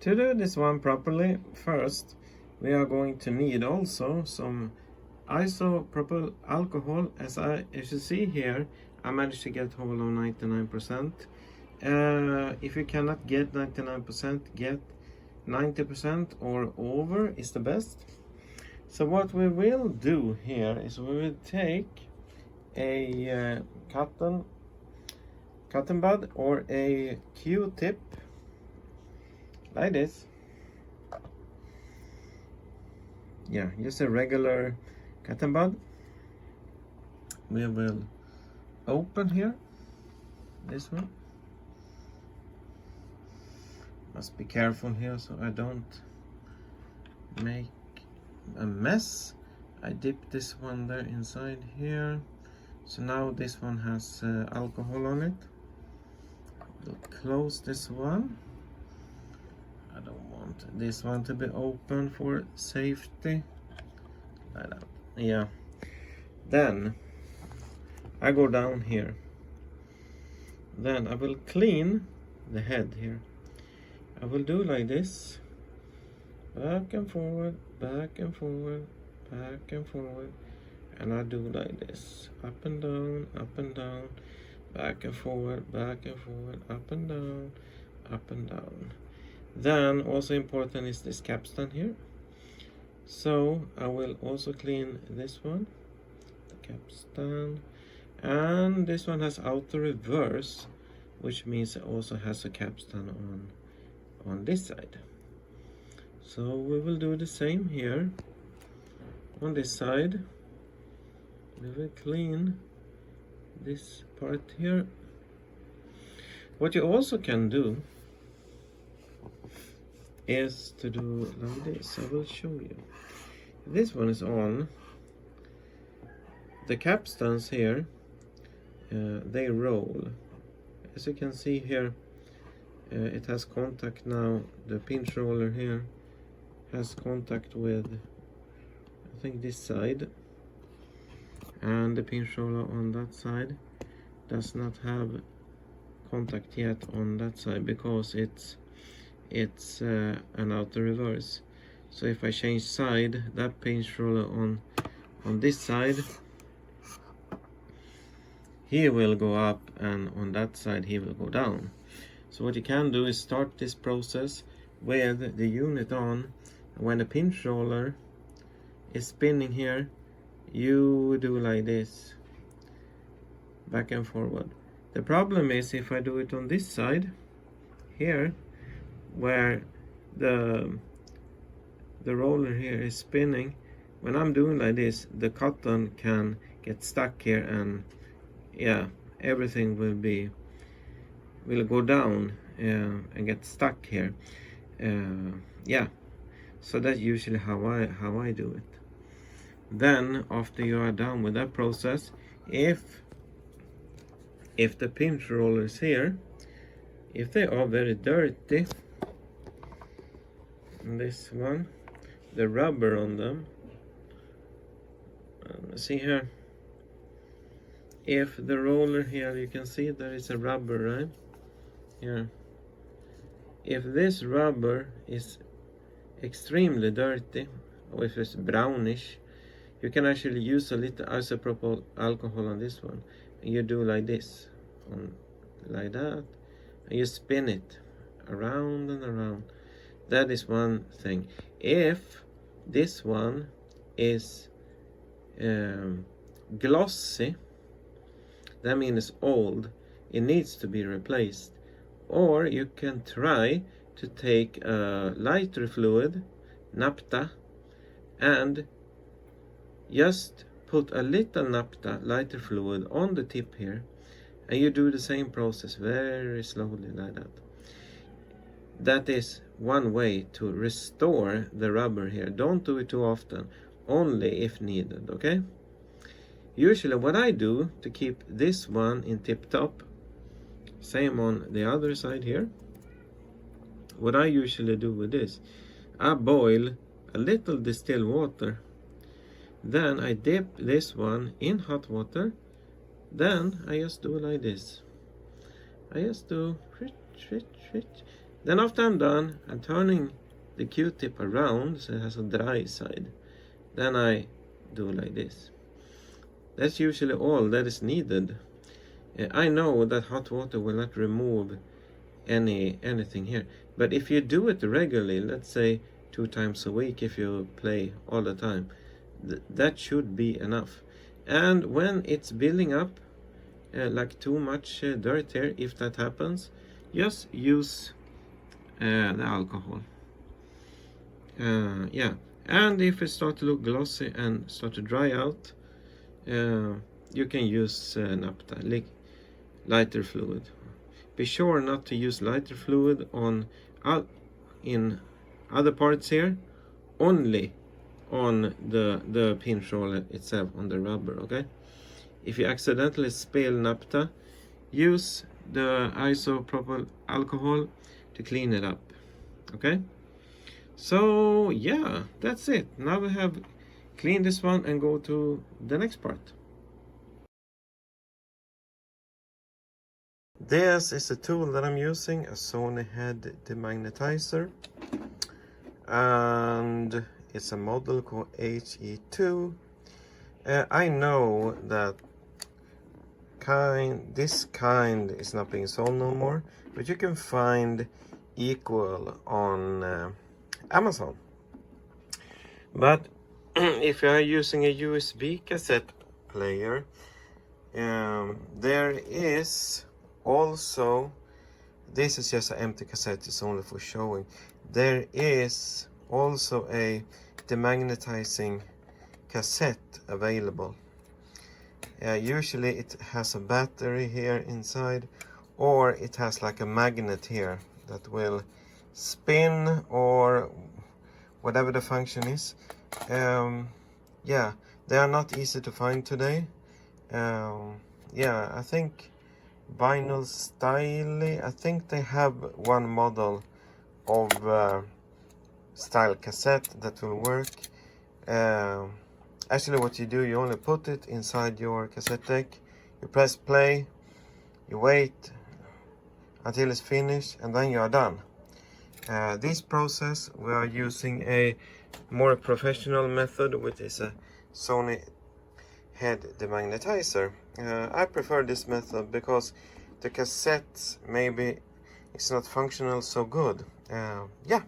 To do this one properly, first we are going to need also some isopropyl alcohol. As you see here, I managed to get hold of 99%. If you cannot get 99%, get 90% or over is the best. So what we will do here is we will take a cotton bud or a Q-tip like this. Yeah, just a regular cotton bud. We will open here this one. Must be careful here so I don't make a mess. I dip this one there inside here. So now this one has alcohol on it. We'll close this one. I don't want this one to be open for safety. Like that. Yeah. Then I go down here. Then I will clean the head here. I will do like this. Back and forward, back and forward, back and forward. And I do like this. Up and down, back and forward, up and down, up and down. Then also important is this capstan here. So I will also clean this one, the capstan. And this one has auto reverse, which means it also has a capstan on this side. So we will do the same here on this side. We will clean this part here. What you also can do is to do like this. I will show you. This one is on. The capstans here, they roll. As you can see here, it has contact now. The pinch roller here has contact with, I think, this side, and the pinch roller on that side does not have contact yet on that side because it's an auto reverse. So if I change side, that pinch roller on this side, he will go up, and on that side he will go down. So what you can do is start this process with the unit on. When the pinch roller is spinning here, you do like this, back and forward. The problem is if I do it on this side here, where the roller here is spinning, when I'm doing like this, the cotton can get stuck here, and yeah, everything will go down and get stuck here. Yeah, so that's usually how I do it. Then after you are done with that process, if the pinch rollers here, if they are very dirty, this one, the rubber on them, see here, if the roller here, you can see there is a rubber right here. If this rubber is extremely dirty, or if it's brownish, you can actually use a little isopropyl alcohol on this one, and you do like this, like that, and you spin it around and around. That is one thing. If this one is glossy, that means it's old, it needs to be replaced. Or you can try to take a lighter fluid, naphtha, and just put a little naphtha, lighter fluid, on the tip here, and you do the same process very slowly like that. That is one way to restore the rubber here. Don't do it too often, only if needed, okay? Usually what I do to keep this one in tip top, same on the other side here, what I usually do with this, I boil a little distilled water, then I dip this one in hot water, then I just do like this. I just do Then after I'm done, I'm turning the Q-tip around so it has a dry side. Then I do like this. That's usually all that is needed. I know that hot water will not remove anything here, but if you do it regularly, let's say 2 times a week, if you play all the time, that should be enough. And when it's building up like too much dirt here, if that happens, just use the alcohol. Yeah, and if it starts to look glossy and start to dry out, you can use naphtha, lighter fluid. Be sure not to use lighter fluid on in other parts here, only on the pinch roller itself, on the rubber, okay? If you accidentally spill naphtha, use the isopropyl alcohol to clean it up, okay? So yeah, that's it. Now we have cleaned this one and go to the next part. This is a tool that I'm using, a Sony head demagnetizer, and it's a model called HE2. I know that this kind is not being sold no more, but you can find equal on Amazon. But if you are using a USB cassette player, there is also, this is just an empty cassette, it's only for showing. There is also a demagnetizing cassette available. Usually it has a battery here inside, or it has like a magnet here that will spin, or whatever the function is. Yeah, they are not easy to find today. Yeah, I think Vinyl Style, I think they have one model of style cassette that will work. Actually what you do, you only put it inside your cassette deck, you press play, you wait until it's finished, and then you are done. This process, we are using a more professional method, which is a Sony head demagnetizer. I prefer this method because the cassette maybe it's not functional so good. Yeah,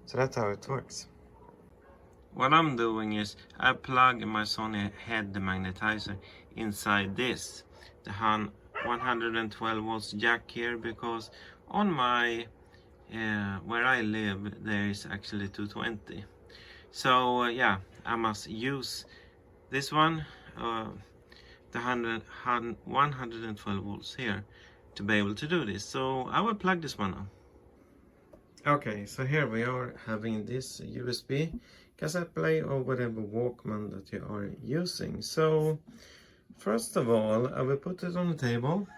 so that's how it works. What I'm doing is I plug my Sony head demagnetizer inside this, the 112 volts jack here, because on my where I live there is actually 220. So yeah, I must use this one, the 112 volts here, to be able to do this. So I will plug this one on. Okay, so here we are having this USB cassette player or whatever Walkman that you are using. So first of all, I will put it on the table,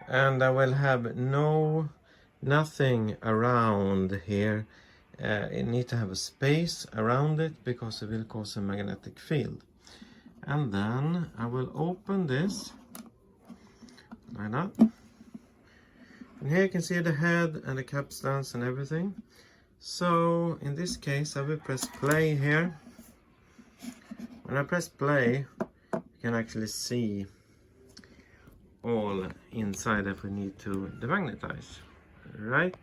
and I will have nothing around here. You need to have a space around it because it will cause a magnetic field. And then I will open this like that. And here you can see the head and the capstans and everything. So in this case I will press play here. When I press play, you can actually see all inside that we need to demagnetize, right?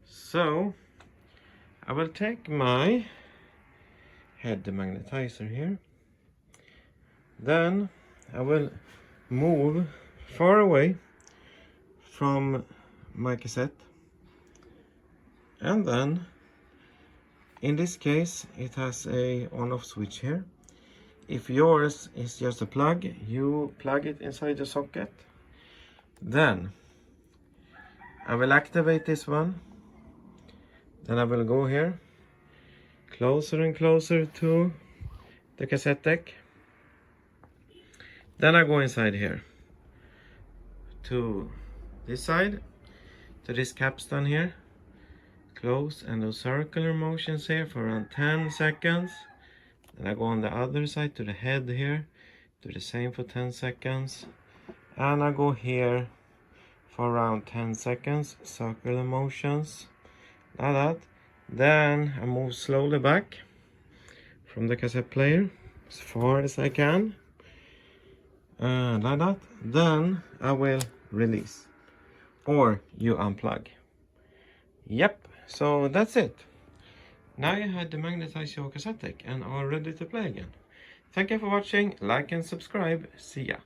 So I will take my head demagnetizer here. Then I will move far away from my cassette, and then in this case it has a on-off switch here. If yours is just a plug, you plug it inside the socket. Then I will activate this one. Then I will go here closer and closer to the cassette deck. Then I go inside here to this side, to this capstan here, close, and those circular motions here for around 10 seconds. Then I go on the other side to the head here, do the same for 10 seconds, and I go here for around 10 seconds, circular motions, like that. Then I move slowly back from the cassette player as far as I can, like that. Then I will release, or you unplug. Yep, so that's it. Now you have demagnetized your cassette deck and are ready to play again. Thank you for watching, like and subscribe, see ya.